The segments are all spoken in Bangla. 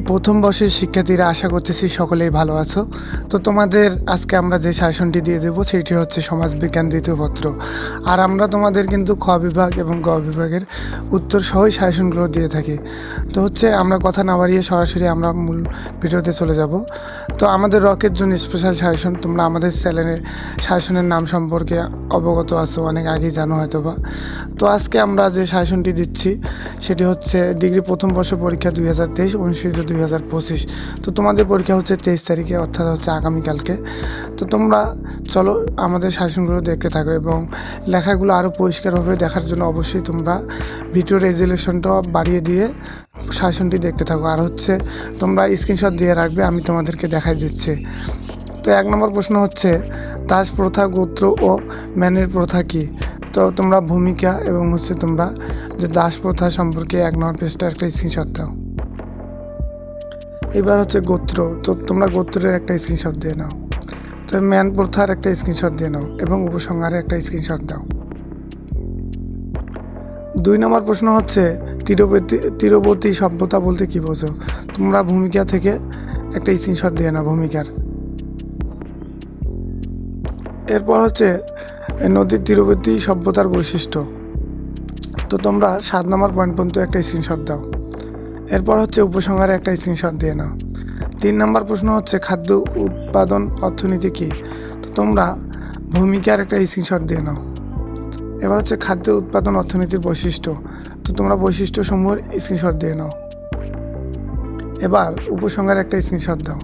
প্রথম বর্ষের শিক্ষার্থীরা আশা করতেছি সকলেই ভালো আছো। তো তোমাদের আজকে আমরা যে সাজেশনটি দিয়ে দেবো সেটি হচ্ছে সমাজবিজ্ঞান দ্বিতীয় পত্র। আর আমরা তোমাদের কিন্তু খ বিভাগ এবং গ বিভাগের উত্তর সহই সাজেশনগুলো দিয়ে থাকি। তো হচ্ছে আমরা কথা না বাড়িয়ে সরাসরি আমরা মূল ভিডিওতে চলে যাব। তো আমাদের রকের জন্য স্পেশাল সাজেশন, তোমরা আমাদের চ্যানেলের সাজেশনের নাম সম্পর্কে অবগত আছো, অনেক আগেই জানো হয়তো বা। তো আজকে আমরা যে সাজেশনটি দিচ্ছি সেটি হচ্ছে ডিগ্রি প্রথম বর্ষ পরীক্ষা 2023 অনুষ্ঠিত 2025। তো তোমাদের পরীক্ষা হচ্ছে 23 তারিখে, অর্থাৎ হচ্ছে আগামীকালকে। তো তোমরা চলো আমাদের সাজেশনগুলো দেখতে থাকো এবং লেখাগুলো আরও পরিষ্কারভাবে দেখার জন্য অবশ্যই তোমরা ভিডিও রেজুলেশনটা বাড়িয়ে দিয়ে সাজেশনটি দেখতে থাকো। আর হচ্ছে তোমরা স্ক্রিনশট দিয়ে রাখবে, আমি তোমাদেরকে দেখাই দিচ্ছি। তো 1 নম্বর প্রশ্ন হচ্ছে দাস প্রথা, গোত্র ও ম্যানের প্রথা কী? তো তোমরা ভূমিকা এবং হচ্ছে তোমরা যে দাস প্রথা সম্পর্কে 1 নম্বর পেজটা একটা স্ক্রিনশট দাও। এবার হচ্ছে গোত্র, তো তোমরা গোত্রের একটা স্ক্রিনশট দিয়ে নাও। তো ম্যান প্রথার একটা স্ক্রিনশট দিয়ে নাও এবং উপসংহারে একটা স্ক্রিনশট দাও। 2 নম্বর প্রশ্ন হচ্ছে তীরবর্তী সভ্যতা বলতে কী বোঝো? তোমরা ভূমিকা থেকে একটা স্ক্রিনশট দিয়ে নাও, ভূমিকার। এরপর হচ্ছে নদীর তীরবর্তী সভ্যতার বৈশিষ্ট্য, তো তোমরা 7 নম্বর পয়েন্ট পর্যন্ত একটা স্ক্রিনশট দাও। এরপর হচ্ছে উপসংহারে একটা স্ক্রিনশট দিয়ে নাও। 3 নম্বর প্রশ্ন হচ্ছে খাদ্য উৎপাদন অর্থনীতি কী? তো তোমরা ভূমিকার একটা স্ক্রিনশট দিয়ে নাও। এবার হচ্ছে খাদ্য উৎপাদন অর্থনীতির বৈশিষ্ট্য, তো তোমরা বৈশিষ্ট্যসমূহের স্ক্রিনশট দিয়ে নাও। এবার উপসংহারে একটা স্ক্রিনশট দাও।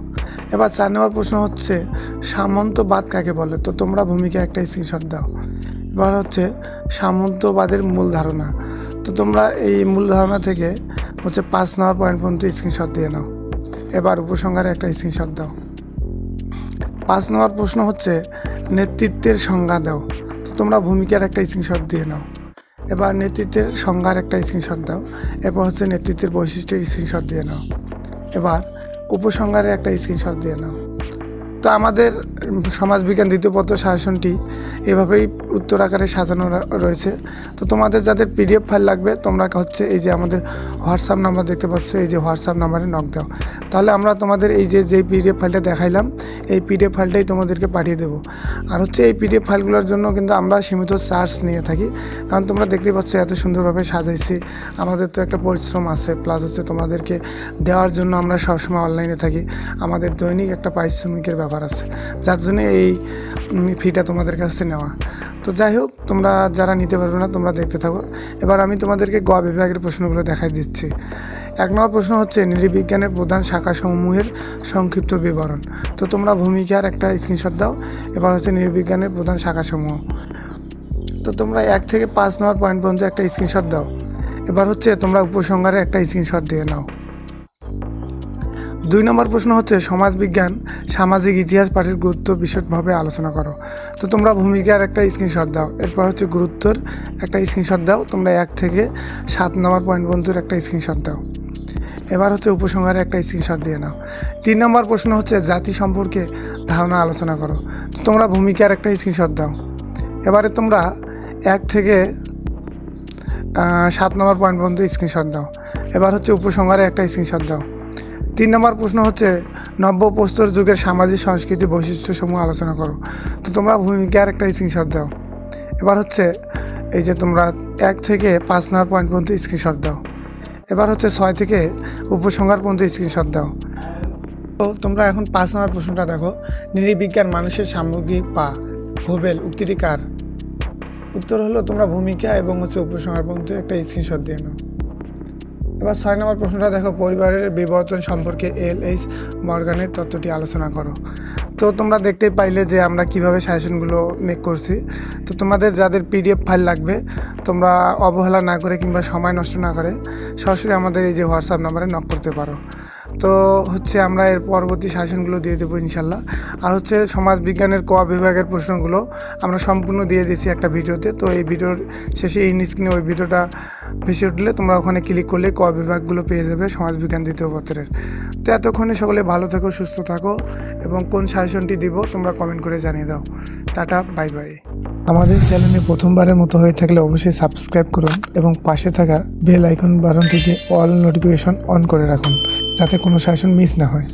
এবার 4 নম্বর প্রশ্ন হচ্ছে সামন্তবাদ কাকে বলে? তো তোমরা ভূমিকা একটা স্ক্রিনশট দাও। এবার হচ্ছে সামন্তবাদের মূল ধারণা, তো তোমরা এই মূল ধারণা থেকে হচ্ছে 5 নম্বর পয়েন্ট পর্যন্ত স্ক্রিনশট দিয়ে নাও। এবার উপসংহারে একটা স্ক্রিনশট দাও। 5 নম্বর প্রশ্ন হচ্ছে নেতৃত্বের সংজ্ঞা দাও, তো তোমরা ভূমিকার একটা স্ক্রিনশট দিয়ে নাও। এবার নেতৃত্বের সংজ্ঞার একটা স্ক্রিনশট দাও। এরপর হচ্ছে নেতৃত্বের বৈশিষ্ট্যের স্ক্রিনশট দিয়ে নাও। এবার উপসংহারে একটা স্ক্রিনশট দিয়ে নাও। তো আমাদের সমাজবিজ্ঞান দ্বিতীয় পত্র সাজেশনটি এভাবেই উত্তর আকারে সাজানো রয়েছে। তো তোমাদের যাদের পিডিএফ ফাইল লাগবে তোমরা হচ্ছে এই যে আমাদের হোয়াটসঅ্যাপ নাম্বার দেখতে পাচ্ছ, এই যে হোয়াটসঅ্যাপ নাম্বারে নক দাও, তাহলে আমরা তোমাদের এই যেই পিডিএফ ফাইলটা দেখাইলাম এই পিডিএফ ফাইলটাই তোমাদেরকে পাঠিয়ে দেবো। আর হচ্ছে এই পিডিএফ ফাইলগুলোর জন্য কিন্তু আমরা সীমিত চার্জ নিয়ে থাকি, কারণ তোমরা দেখতে পাচ্ছ এত সুন্দরভাবে সাজাইছি, আমাদের তো একটা পরিশ্রম আছে, প্লাস হচ্ছে তোমাদেরকে দেওয়ার জন্য আমরা সবসময় অনলাইনে থাকি, আমাদের দৈনিক একটা পারিশ্রমিকের ব্যাপার আছে, যার জন্য এই ফিটা তোমাদের কাছ থেকে নেওয়া। তো যাই হোক, তোমরা যারা নিতে পারবে না তোমরা দেখতে থাকো। এবার আমি তোমাদেরকে গ বিভাগের প্রশ্নগুলো দেখাই দিচ্ছি। 1 নম্বর প্রশ্ন হচ্ছে নৃবিজ্ঞানের প্রধান শাখাসমূহের সংক্ষিপ্ত বিবরণ, তো তোমরা ভূমিকার একটা স্ক্রিনশট দাও। এবার হচ্ছে নৃবিজ্ঞানের প্রধান শাখাসমূহ, তো তোমরা 1 থেকে 5 নম্বর পয়েন্ট পর্যন্ত একটা স্ক্রিনশট দাও। এবার হচ্ছে তোমরা উপসংহারে একটা স্ক্রিনশট দিয়ে নাও। 2 নম্বর প্রশ্ন হচ্ছে সমাজবিজ্ঞান সামাজিক ইতিহাস পাঠের গুরুত্ব বিশদভাবে আলোচনা করো, তো তোমরা ভূমিকার একটা স্ক্রিনশট দাও। এরপর হচ্ছে গুরুত্বর একটা স্ক্রিনশট দাও। তোমরা 1 থেকে 7 নম্বর পয়েন্ট পর্যন্ত একটা স্ক্রিনশট দাও। এবার হচ্ছে উপসংহারে একটা স্ক্রিনশট দিয়ে নাও। 3 নম্বর প্রশ্ন হচ্ছে জাতি সম্পর্কে ধারণা আলোচনা করো, তো তোমরা ভূমিকার একটা স্ক্রিনশট দাও। এবারে তোমরা 1 থেকে 7 নম্বর পয়েন্ট পর্যন্ত স্ক্রিনশট দাও। এবার হচ্ছে উপসংহারে একটা স্ক্রিনশট দাও। 3 নম্বর প্রশ্ন হচ্ছে নব্যপ্রস্তর যুগের সামাজিক সংস্কৃতি বৈশিষ্ট্যসমূহ আলোচনা করো, তো তোমরা ভূমিকার একটা স্ক্রিনশট দাও। এবার হচ্ছে এই যে তোমরা 1 থেকে 5 নম্বর পয়েন্ট পর্যন্ত স্ক্রিনশট দাও। এবার হচ্ছে 6 থেকে উপসংহার পর্যন্ত স্ক্রিনশট দাও। তো তোমরা এখন 5 নম্বর প্রশ্নটা দেখো, নৃবিজ্ঞান মানুষের সামগ্রিক পা হোবেল উক্তিটি কার? উত্তর হলো তোমরা ভূমিকা এবং হচ্ছে উপসংহার পর্যন্ত একটা স্ক্রিনশট দিয়ে নাও। এবার 6 নম্বর প্রশ্নটা দেখো, পরিবারের বিবর্তন সম্পর্কে L.H. মর্গানের তত্ত্বটি আলোচনা করো। তো তোমরা দেখতেই পাইলে যে আমরা কিভাবে সাজেশনগুলো মেক করছি। তো তোমাদের যাদের পিডিএফ ফাইল লাগবে তোমরা অবহেলা না করে কিংবা সময় নষ্ট না করে সরাসরি আমাদের এই যে হোয়াটসঅ্যাপ নাম্বারে নক করতে পারো। তো হচ্ছে আমরা এর পরবর্তী সাজেশনগুলো দিয়ে দেবো ইনশাল্লাহ। আর হচ্ছে সমাজবিজ্ঞানের ক বিভাগের প্রশ্নগুলো আমরা সম্পূর্ণ দিয়ে দিয়েছি একটা ভিডিওতে, তো এই ভিডিওর শেষে এই স্ক্রিনে ওই ভিডিওটা ভেসে উঠলে তোমরা ওখানে ক্লিক করলে ক বিভাগগুলো পেয়ে যাবে সমাজবিজ্ঞান দ্বিতীয় পত্রের। তো এতক্ষণে সকলে ভালো থেকো, সুস্থ থাকো এবং কোন সাজেশনটি দিব তোমরা কমেন্ট করে জানিয়ে দাও। Tata, bye bye. আমাদের চ্যানেলে প্রথমবারের মতো হয়ে থাকলে অবশ্যই সাবস্ক্রাইব করুন এবং পাশে থাকা বেল আইকন বাটনটিতে অল নোটিফিকেশন অন করে রাখুন, যাতে কোনো সাজেশন মিস না হয়।